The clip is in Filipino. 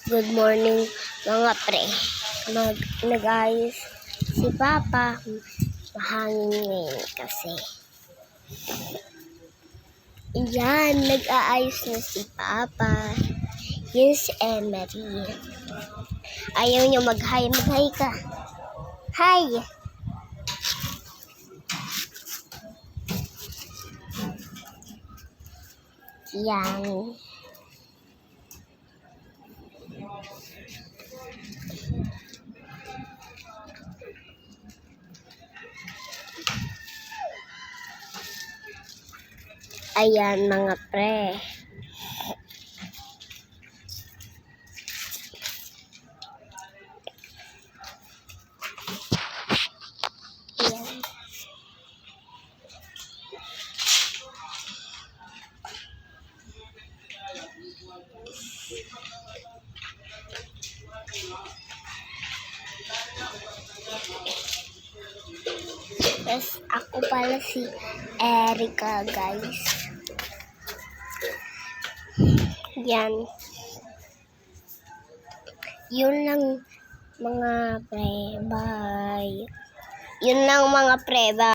Good morning mga pre. Nag-ayos si Papa. Mahangin ngayon kasi. Yan, nag-aayos na si Papa. Yun si Emery. Ayaw niya mag-hi. Mag-hi ka. Hi! Yan. Ayan mga pre. Ayan. Yes, ako pala si Erica, guys. Yan. Yun lang mga pre. Bye. Yun lang mga pre. Bye.